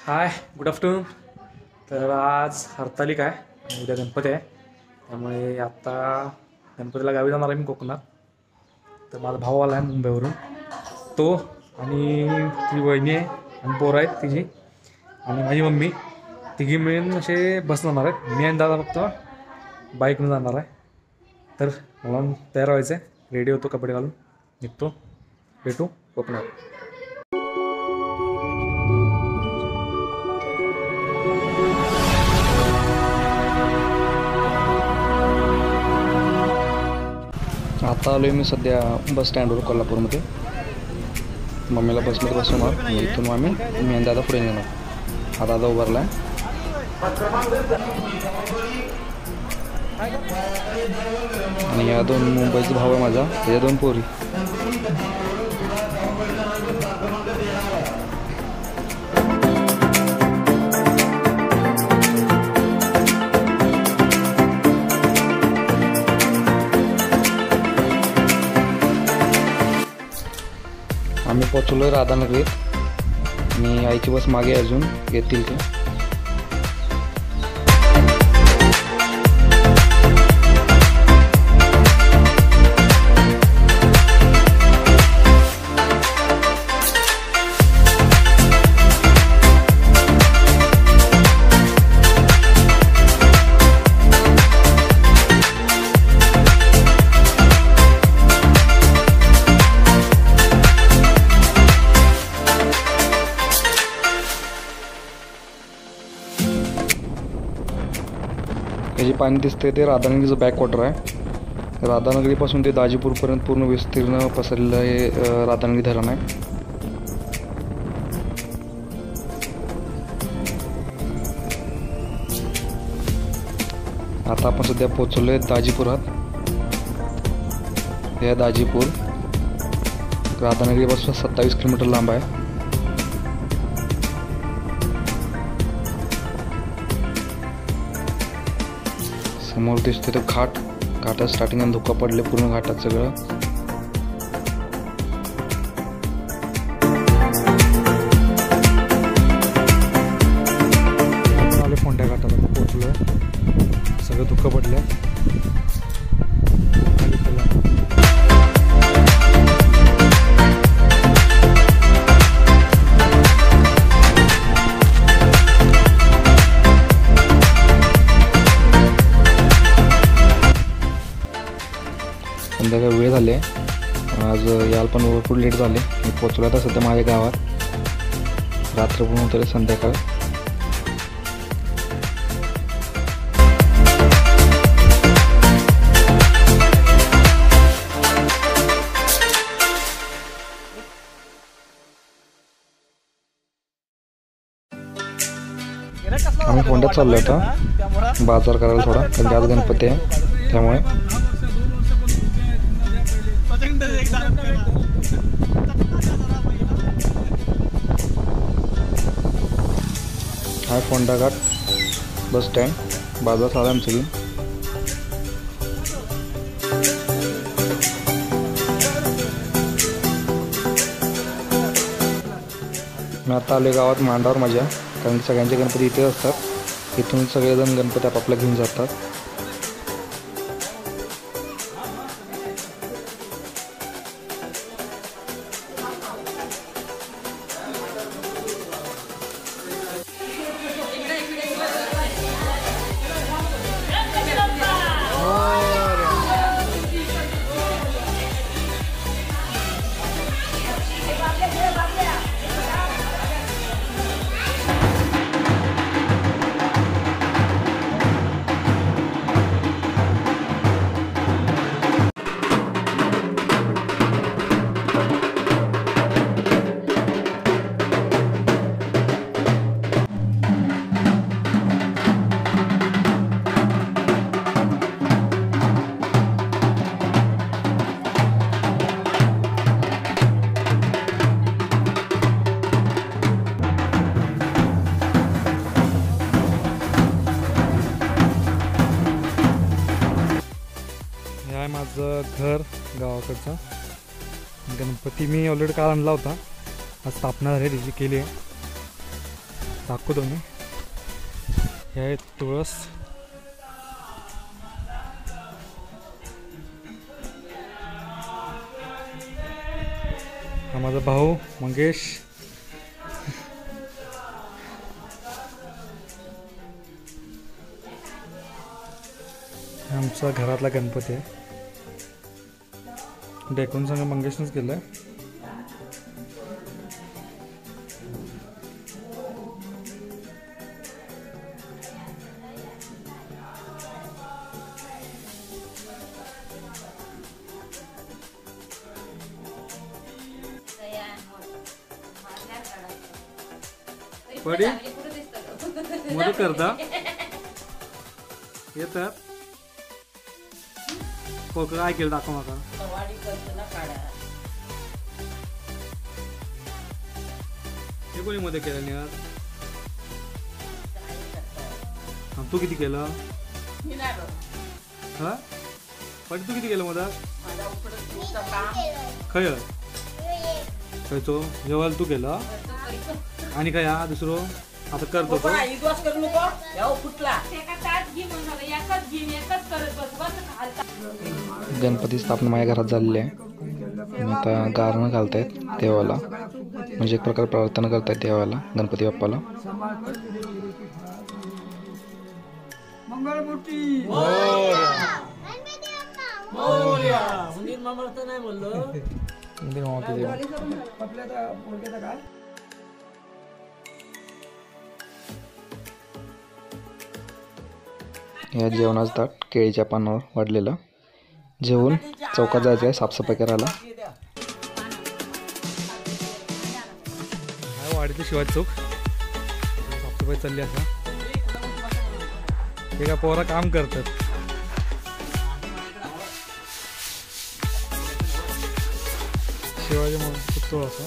हाय, good afternoon. तर आज हरतालिका आहे आणि उद्या गणपती आहे. त्यामुळे आत्ता गणपतीला गावी जाणार आहे मी कोकणात. तर माझा भाऊ आला आहे मुंबईवरून. तो आणि ती वहिनी आहे आणि पोरं आहेत तिची आणि माझी मम्मी, तिघी मिळून असे बस जाणार आहेत. मी आणि दादा फक्त बाईकनं जाणार आहे. तर मला तयार व्हायचं आहे, रेडी होतो, कपडे घालून निघतो. भेटू कोकणात. आता आलो आहे मी सध्या बस स्टँडवर कोल्हापूरमध्ये. मम्मीला बसमध्ये बसवणार, इथून मी आणि दादा पुढे नेणार. हा दादा उभारला आहे. आणि या दोन मुंबईचा भाऊ आहे माझा, या दोन पोरी. आम्ही पोचलो आहे राधानगरीत आणि आईची बस मागे अजून येतील ते. हे जे पाणी दिसतंय ते राधानगरीचं बॅकवॉटर आहे. राधानगरीपासून ते दाजीपूरपर्यंत पूर्ण विस्तीर्ण पसरलेलं हे राधानगरी धरण आहे. आता आपण सध्या पोहोचलो आहे दाजीपुरात. हे दाजीपूर राधानगरीपासून 27 किलोमीटर लांब आहे. समोर दिसते तो घाटात स्टार्टिंग आणि धुका पडले पूर्ण घाटात सगळं. आले फोंड्या घाटात पोहोचलोय. सगळं धुकं पडलंय. संध्याकाळी वेळ झाले. आज याल पण भरपूर लेट झाले. मी पोचलो आता सध्या माझ्या गावात. रात्र पण होतं संध्याकाळ. आम्ही फोंड्यात चाललो आता बाजार करायला थोडा, कारण आज गणपती आहे त्यामुळे. हा फोंडा घाट बस स्टँड, बाजार चालू आमचं घेऊन. मी आता आलो गावात मांडावर माझ्या, कारण सगळ्यांचे गणपती इथे असतात. इथून सगळेजण गणपती आपापला घेऊन जातात. माझं घर गावाकडचं. गणपती मी ऑलरेडी काल आणला होता. आज स्थापना झाली, त्याची केली आहे. दाखवतो मी. हे आहे तुळस. हा माझा भाऊ मंगेश. आमचा घरातला गणपती आहे. डेकोरेशन सगळं मंगेशनंच केलं आहे. पडी मदत करता येतात. काय केलं दाखव माका. हे कोणी मध्ये केलं नाही आज. तू किती केलं. हा पण तू किती केलं मदत. खय खयचो जेवायला तू केलं. आणि काय हा दुसरं आता करतो तो. गणपती स्थापना माझ्या घरात झालेली आहे. आणि आता गारणं घालतायत देवाला, म्हणजे एक प्रकारे प्रार्थना करतायत देवाला, गणपती बाप्पाला. मंगळमूर्ती या जेवणाचं ताट केळीच्या पानावर वाढलेलं. जेवून चौकात जायचं आहे साफसफाई करायला. वाडीचे शिवाजी चौक साफसफाई चालली. असा हे का पोरा काम करतात. शिवाजी पुतळा असा.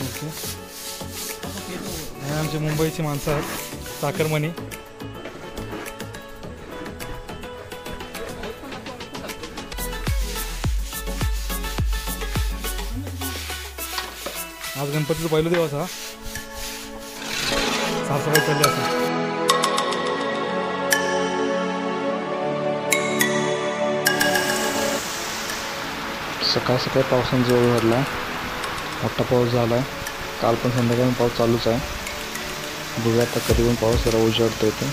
ओके. हे आमची मुंबईची माणसं आहेत. चाकरमणी. आज गणपतीचं पहिलं दिवस हा. साफसफाई चालली असा. सकाळ सकाळी पावसाने जोर धरला. मोठा पाऊस झाला आहे. काल पण संध्याकाळी पाऊस चालूच आहे. बघूया आता कधी पण पाऊस जरा उजाडतो इथे.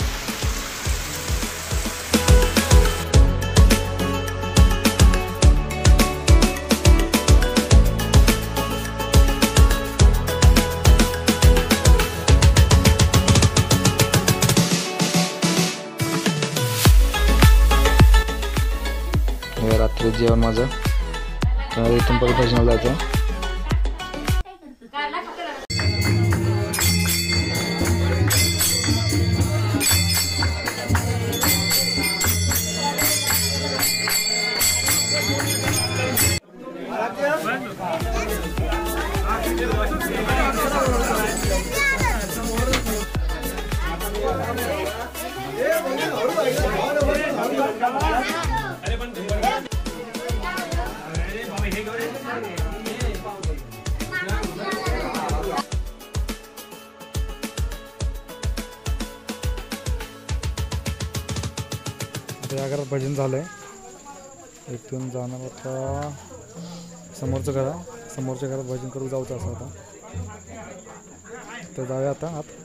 रात्री जेवण माझं. इथून परत भजनाला जायचं. या घरात भजन झालंय. इथून जाणार आता समोरच्या घरात भजन करू जाऊचं असं आता. तर जाऊया आता आत.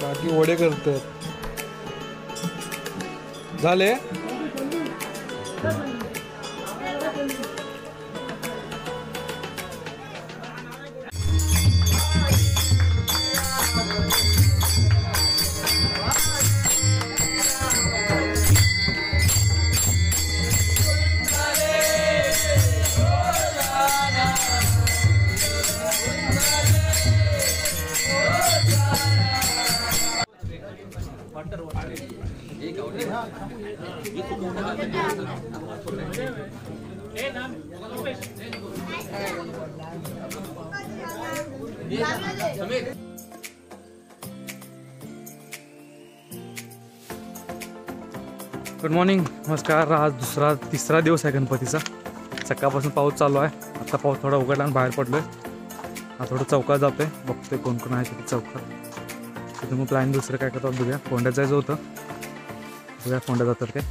काकी वडे करतात झाले. गुड मॉर्निंग, नमस्कार. आज तिसरा दिवस आहे गणपतीचा. सकाळपासून पाऊस चालू आहे. आता पाऊस थोडा उघडला आणि बाहेर पडलोय. हा थोडं चौकात जातोय, बघतोय कोण कोण आहे तिथे चौकात. तिथे मग प्लॅन दुसरं काय करतात बघूया. फोंड्यात जायचं होतं, बघूया फोंड्यात जातात काय.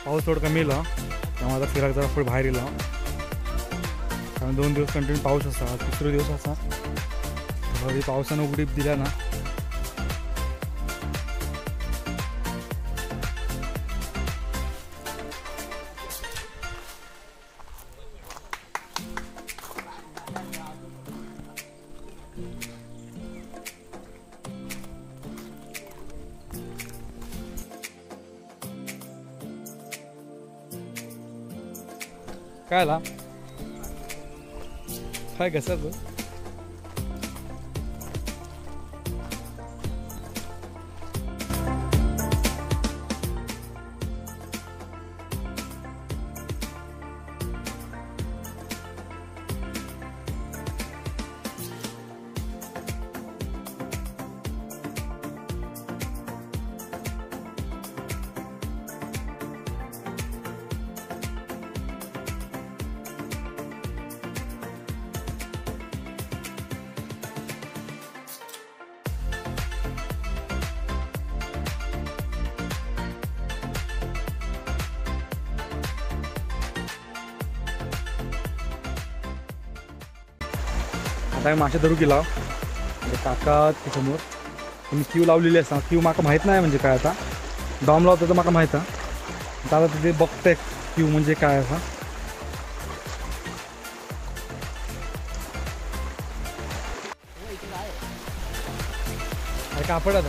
पाऊस थोडं कमी येईल त्यामुळे आता फिरायला जरा पुढे बाहेर येईल. कारण 2 दिवस कंटिन्यू पाऊस असा, तिसरा दिवस असा. पावसानं उघडीप दिल्या ना काय आला काय कसं आता मासे धरू गेला काका समोर तुम्ही क्यू लावलेली असता. क्यू माका माहीत नाही म्हणजे काय. आता डॉम लावतो तर माका माहीत आहे. आता तिथे बघते क्यू म्हणजे काय असा. कापड आता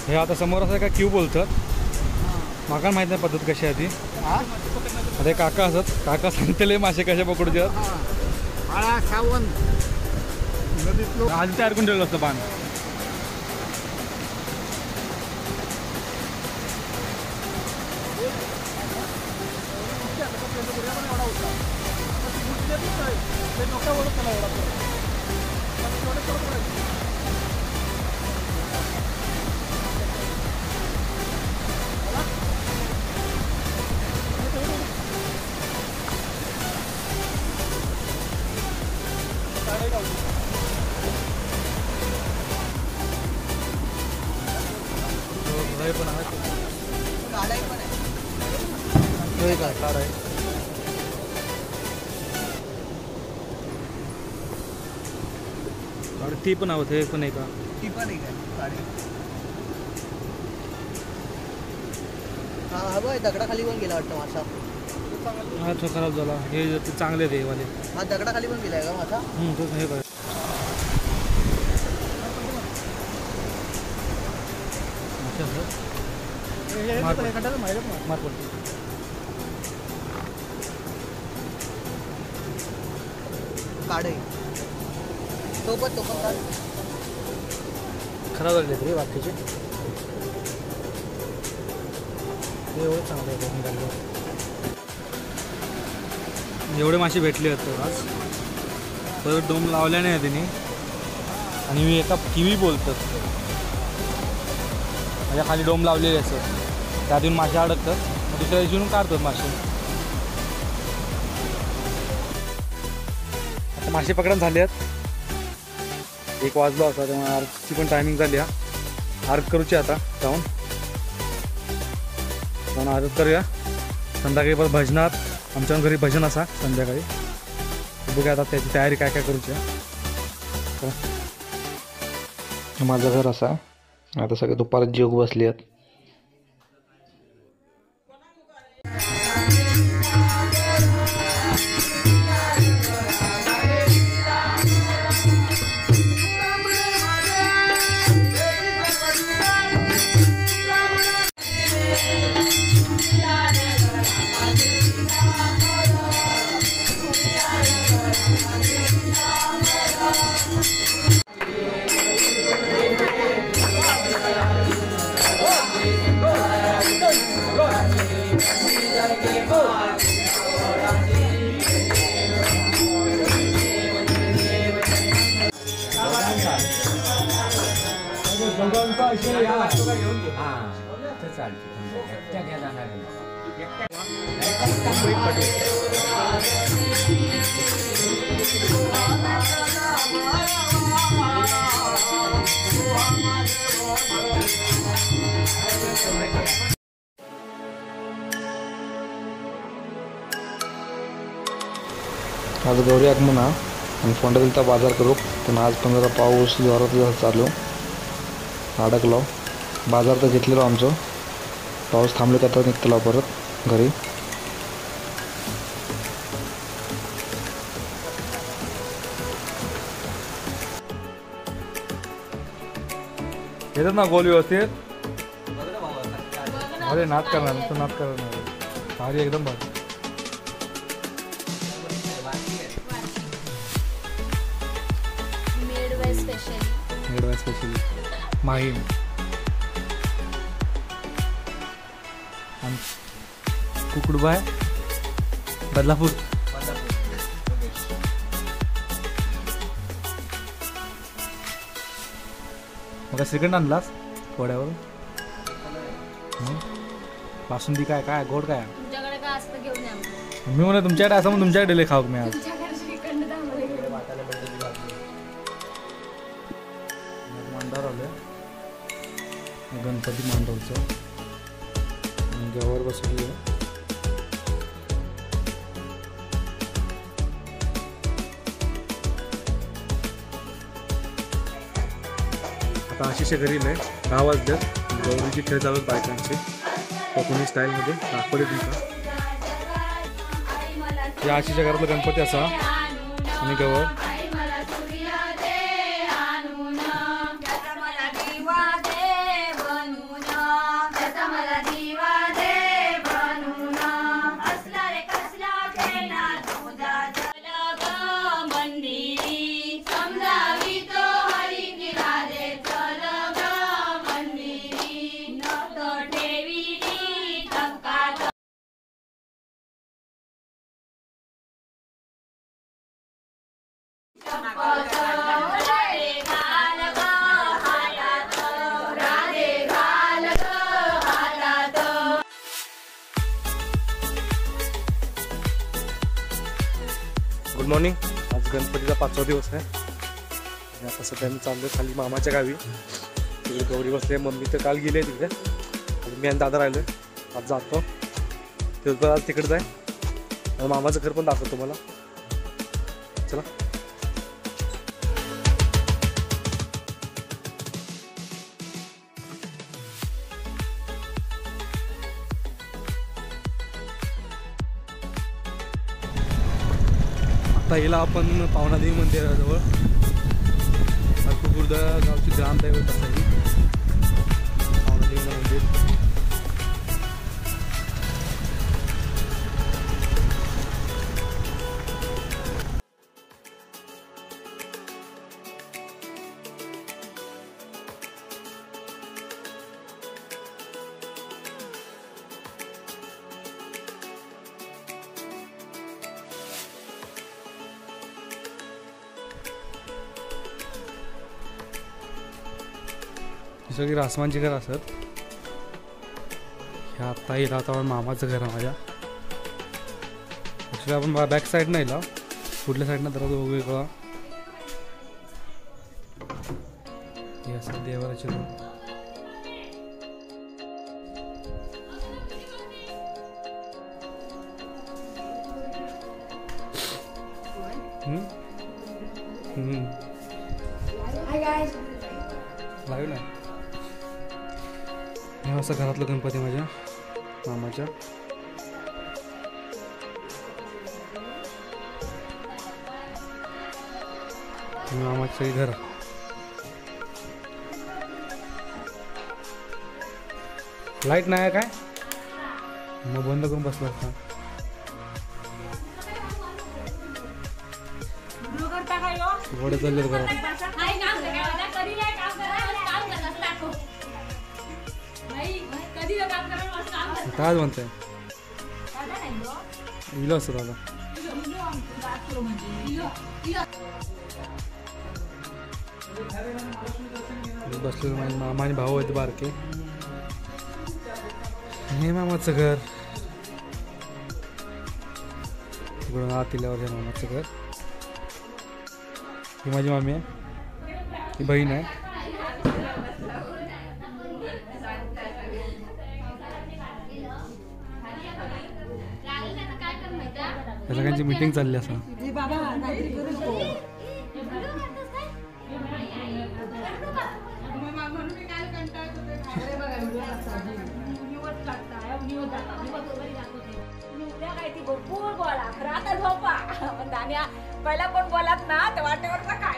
हे आता समोर असं का क्यू बोलतात. माका माहित नाही पद्धत कशी आहे ती. आता काका असत काका सांगतले मासे कसे पकडूच्यात. आधी तयार करून ठेवलं असतं पान. ती पण हवं ते पण आहे का? ती पण आहे गाडी. हा बघ दगडाखाली पण गेला वाटतं मासा. हा तो खराब झाला. हे ते चांगले आहेत हे वाले. हा दगडाखाली पण गेलाय का मासा? तोच हे काय काढे तो पण काढ. खराब झाले तरी बाकीचे एवढं चांगलं आहे. एवढे मासे भेटले होते आज. परत डोम लावल्या नाही तिने आणि मी एका किवी बोलतात माझ्या खाली डोम लावलेले असतात त्यातून मासे अडकतात मग दुसऱ्या दिवशी काढतात मासे. आता मासे पकडून झाले आहेत. 1 वाजला होता तेव्हा आर्कची पण टायमिंग झाली. आर्क करूची आता जाऊन आर्क करूया. संध्याकाळी परत भजनात आमच्या घरी भजन असा संध्याकाळी बघूया आता त्याची तयारी काय काय करूची. माझं घर असं आहे. आता सगळे दुपारात जेव बसली आहेत. आज गौरी आगमन आणि फोंडादिलचा बाजार करू. पण आज पण जरा पाऊस जोरात चालू अडकलो. बाजार तर घेतलेलो आमचं. पाऊस थांबलो का तर निघतला परत घरी. येतात ना गोल व्यवस्थित. अरे नाद करणार तो नाद करणार भारी एकदम भारी. मेडवाय स्पेशली माहीम कुकडबाय बदलापूर. मग श्रीखंड आणलास घोड्यावर. बासुंदी काय काय गोड काय तुमच्याकडे काय असतं घेऊन या. मी म्हणा तुमच्याकडे असं मग तुमच्याकडे दिले खाऊ मी आज. मांडावर आलोय गणपती मांडवचं देवावर बसवली आहे. आता आशिषच्या घरी नाही 10 वाजल्यात. गौरीची खेळ चालू बायकांची कोकणी स्टाईलमध्ये दाखवले तुमचा. या आशिषच्या घरातला गणपती असा आणि गवर गुड मॉर्निंग. आज गणपतीचा 5वा दिवस आहे आणि आता सध्या मी चाललो खाली मामाच्या गावी. तिकडे गौरी बसले. मम्मी तर काल गेली आहे तिकडे आणि मी आणि दादा राहिलो. आज जातो तर आज तिकडे जाय आणि मामाचं घर पण दाखवतो तुम्हाला. चला. आता हिला आपण पावनादेवी मंदिराजवळ खुर्द गावची ग्रामदैवत असावी पावनादेवी मंदिर. सगळी रासमांची घर असत. ह्या आता येईल आता मामाचं घर आहे माझ्या. ॲक्च्युली आपण बॅक साईड नाही येला पुढल्या साईडनं तर वेगवेगळा हे असं देवाचे रूम. लाईव्ह नाही. हे असं घरातलं गणपती माझ्या मामाच्या. मामाचं घर. लाईट नाही काय मग बंद करून बसला असता. घोडे चालले घरात. काय म्हणताय इलो असं दादा. बसले माझे मामा आणि भाऊ आहेत बारके. हे मामाचं घर. तिकडून आत इल्यावर हे मामाचं घर. ही माझी मामी आहे. ही बहीण आहे. या सगळ्यांची मीटिंग चालली असं. पहिला कोण बोलात ना ते वाटेवरचा काय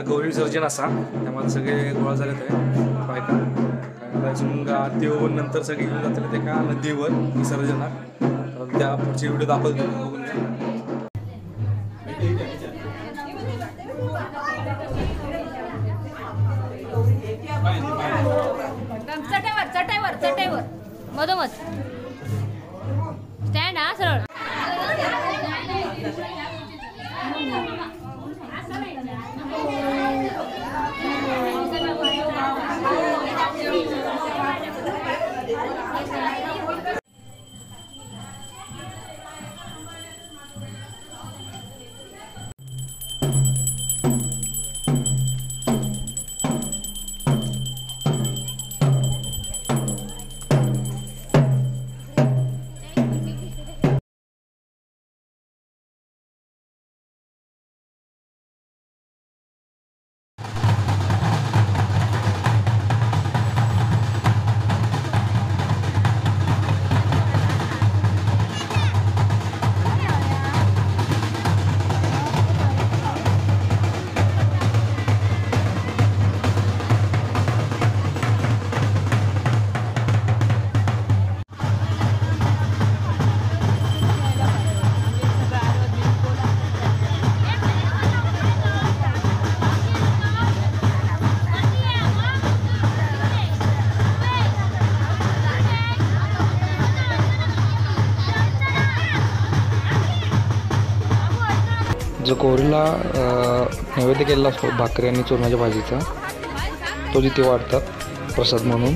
गौरी विसर्जन असा त्यामुळे सगळे गोळा झालेत आहे बायका. अजून आरती होऊन नंतर सगळे घेऊन जातील ते का नदीवर विसर्जनात. तर त्या पुढचे व्हिडिओ दाखवतो बघून घ्या. चटईवर मधोमध स्टँड हा सरळ. जो गौरीला नैवेद्य केलेला असतो भाकरी आणि चुरणाच्या भाजीचा, तो तिथे वाढतात प्रसाद म्हणून.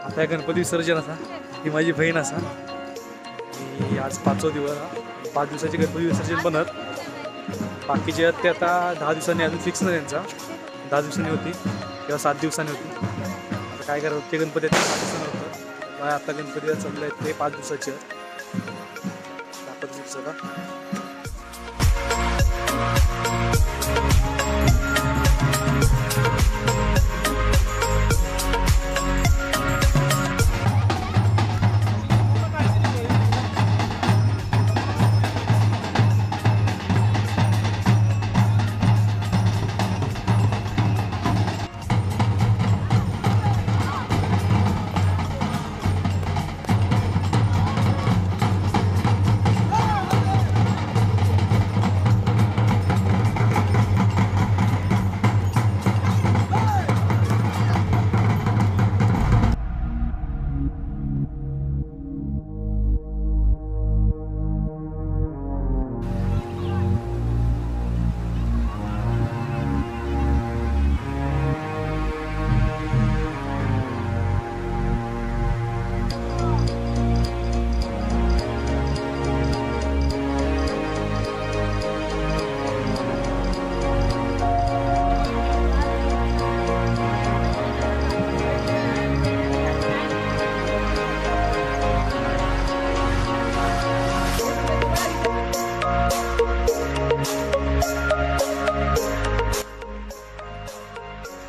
आता गणपती विसर्जन असा, ही माझी बहीण असा. आणि आज 5वा दिवस हा. 5 दिवसाचे गणपती विसर्जन बनत. बाकीचे आहेत ते आता 10 दिवसांनी, अजून फिक्स नाही त्यांचा. 10 दिवसांनी होती किंवा 7 दिवसांनी होती. आता काय करायचं, ते गणपती आहेत 7 दिवसांनी होतं. आता गणपतीला चाललं आहे ते 5 दिवसाचे आहेत. 5 दिवसाला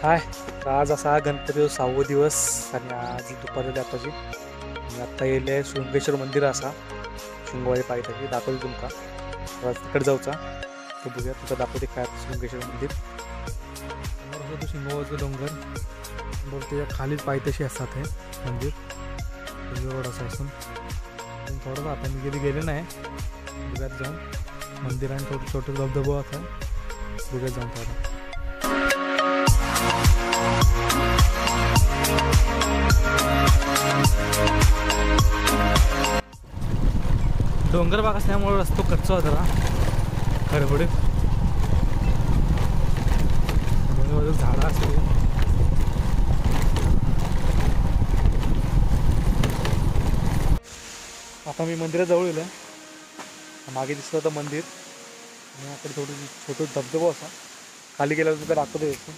हाय. तर आज असा गणपती 6वा दिवस आणि आज दुपारी आताची. आणि आत्ता येईल शृंगेश्वर मंदिर असा शृंगवारी पायथ्याची दाखवली तुमका. तर आज तिकडे जाऊचा, तर बघूया तुमचा दाखवते काय शृंगेश्वर मंदिर. समोर होतो शिंगोवाचं डोंगर, त्याच्या खालीच पायथ्याशी असतात हे मंदिर. रोड असं असून थोडंसं आता मी कधी गेले नाही. बघ्यात जाऊन मंदिर आणि छोटे छोटे धबधबा असा बघ्यात जाऊन थोडं. डोंगर भाग असल्यामुळे रस्तो कच्चा होता जरा खडबडीत. झाडं असते. आता मी मंदिरात जवळ येईल. मागे दिसतं होतं मंदिर आणि आकडे थोडं छोटं धबधबा असा. खाली गेल्यावर तुला दाखवतो यायचं.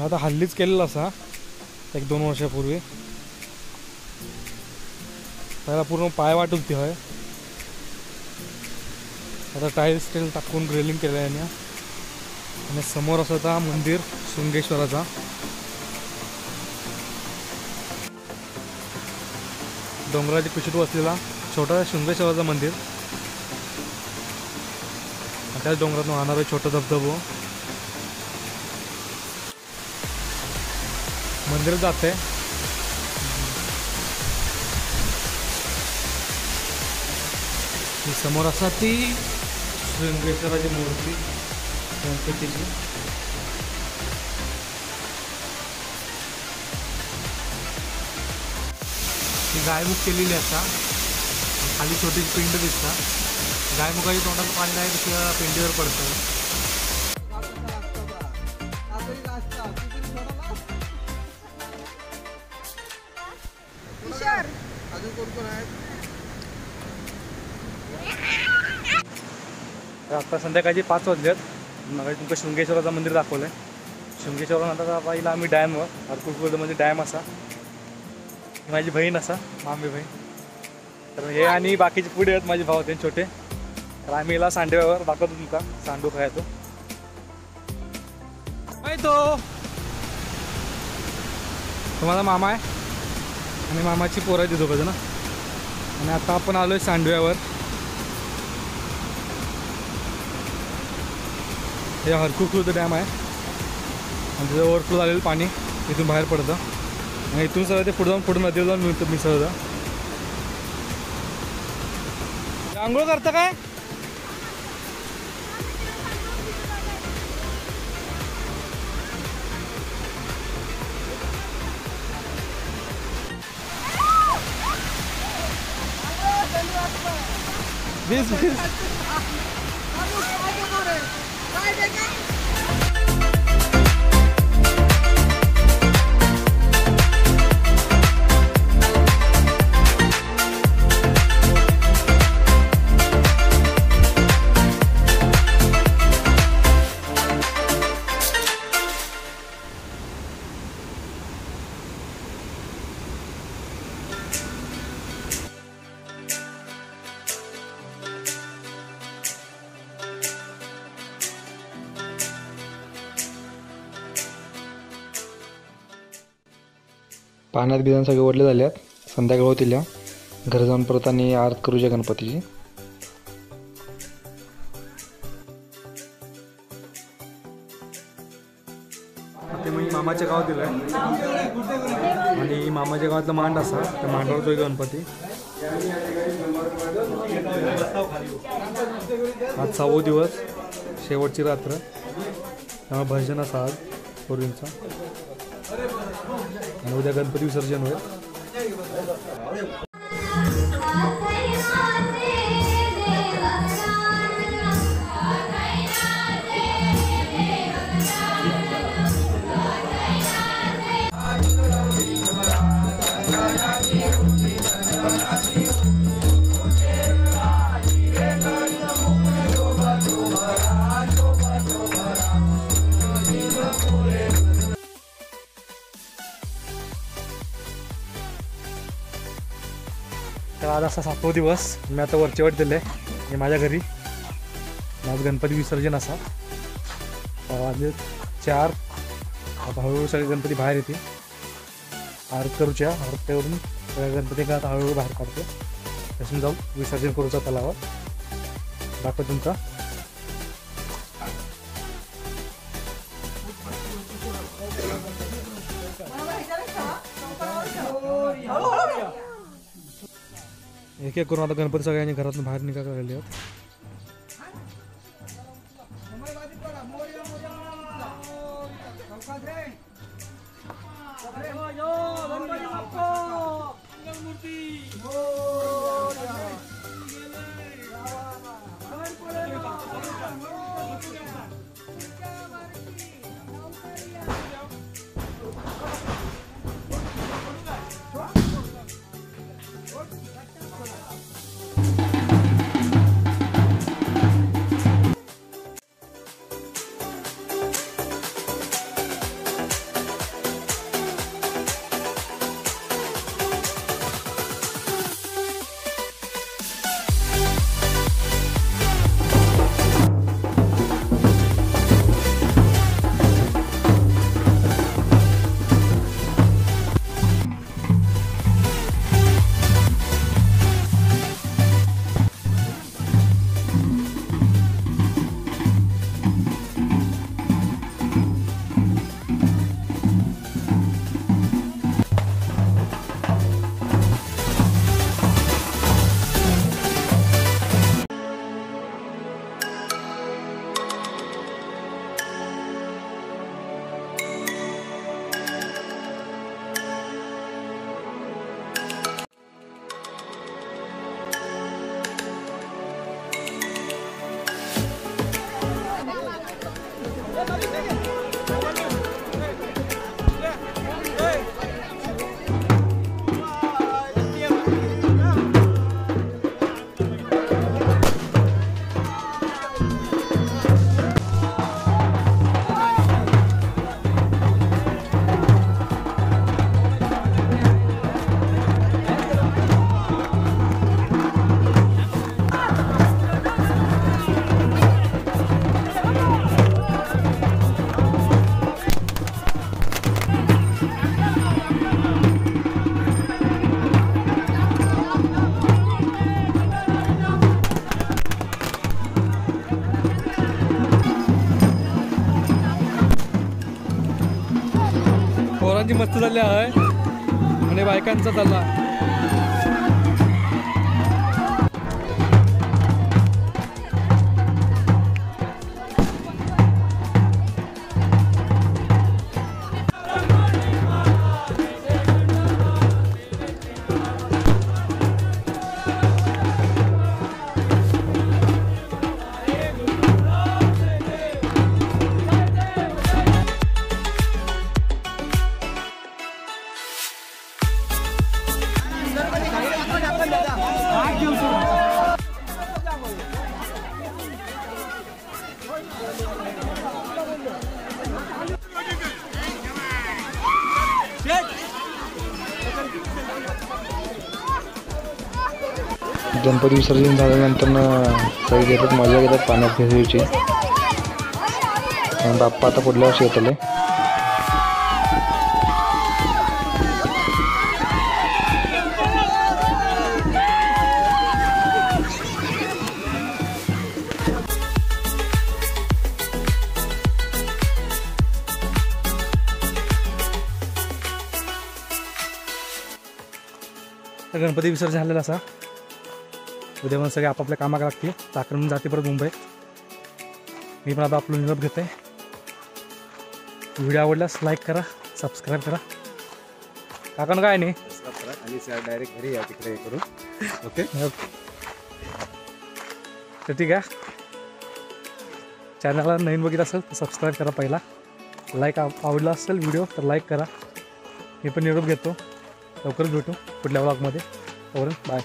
आता हल्लीच केलेला असा 1-2 वर्षापूर्वी. त्याला पूर्ण पाय वाटून ती होय. आता टाईल्स टाकून ग्रिलिंग केलं आहे. आणि समोर असं होता मंदिर शृंगेश्वराचा. डोंगराची पिशूट बसलेला छोटा शृंगेश्वराचं मंदिर. त्याच डोंगरातून वाहणारा छोटा धबधबो. मंदिर जाते. समोर असा ती शृंगेश्वराची मूर्ती गणपतीची. ती गायमुख केलेली असा. खाली छोटीशी पिंड दिसता. गायमुखाची तोंडाचं पाणी नाही दुसऱ्या पिंडीवर पडतं. तर आता संध्याकाळचे 5 वाजलेत. मग तुमचं शृंगेश्वराचं मंदिर दाखवलं आहे. शृंगेश्वरानंतर आता पहिला आम्ही डॅमवर हरकुळमध्ये डॅम असा, माझी बहीण असा मामी बहीण. तर हे आणि बाकीचे पुढे आहेत माझे भाऊ त्यांचे छोटे. तर आम्ही याला सांडव्यावर दाखवतो तुमका सांडू खायचो. तो माझा मामा आहे आणि मामाची पोरं आहे ती दोघं जण. आणि आता आपण आलोय सांडव्यावर. हे हरकुळचं डॅम आहे आणि तिथं ओव्हरफ्लो झालेलं पाणी इथून बाहेर पडतं आणि इथून सगळं ते पुढे जाऊन पुढे नदीवर जाऊन मिळतं मिसळतं. आंघोळ करता काय? वीस पाण्यात बिजान सगळे ओढले झाल्यात. संध्याकाळ होतील या घरी जाऊन परत आणि आरत करूया गणपतीची. ते मी मामाच्या गावात दिलं आहे आणि मामाच्या गावातला मांड असा त्या मांडावर तो गणपती. आज 6वा दिवस, शेवटची रात्र. त्यामुळे भजन असा आज पूर्वींचा आणि उद्या गणपती विसर्जन होईल. तर आज असा 7वा दिवस. मी आता वरचेवर दिलं आहे हे माझ्या घरी. आज गणपती विसर्जन असा. वाजले 4. आता हळूहळू सगळे गणपती बाहेर येते. आरत करूच्या आरत्यावरून सगळ्या गणपती का आता हळूहळू बाहेर काढतो. तसून जाऊ विसर्जन करूचा तलावात. दाखव तुमका. एक एक करून आता गणपती सगळ्यांनी घरातून बाहेर निघायला लागले आहेत. मस्त चालले आहे आणि बायकांचा चालला. गणपती विसर्जन झाल्यानंतर सगळे घेतात, मजा घेतात पाण्यात भिजवायची. आणि बाप्पा आता पुढल्या वर्षी येतले. तर गणपती विसर्जन झालेला असा. उद्या पण सगळे आपापल्या कामाला लागतील. चाकरमन जाते परत मुंबईत. मी पण आता आपलं निरोप घेते. व्हिडिओ आवडल्यास लाईक करा, सबस्क्राईब करा. काकानं काय नाही आणि डायरेक्ट घरी या तिकडे हे करू. Okay okay. तर ठीक आहे. चॅनलला नवीन बघितलं असेल तर सबस्क्राईब करा पहिला. लाईक आवडला असेल व्हिडिओ तर लाईक करा. मी पण निरोप घेतो. लवकरच भेटू पुढल्या व्लॉगमध्ये. तोपर्यंत बाय.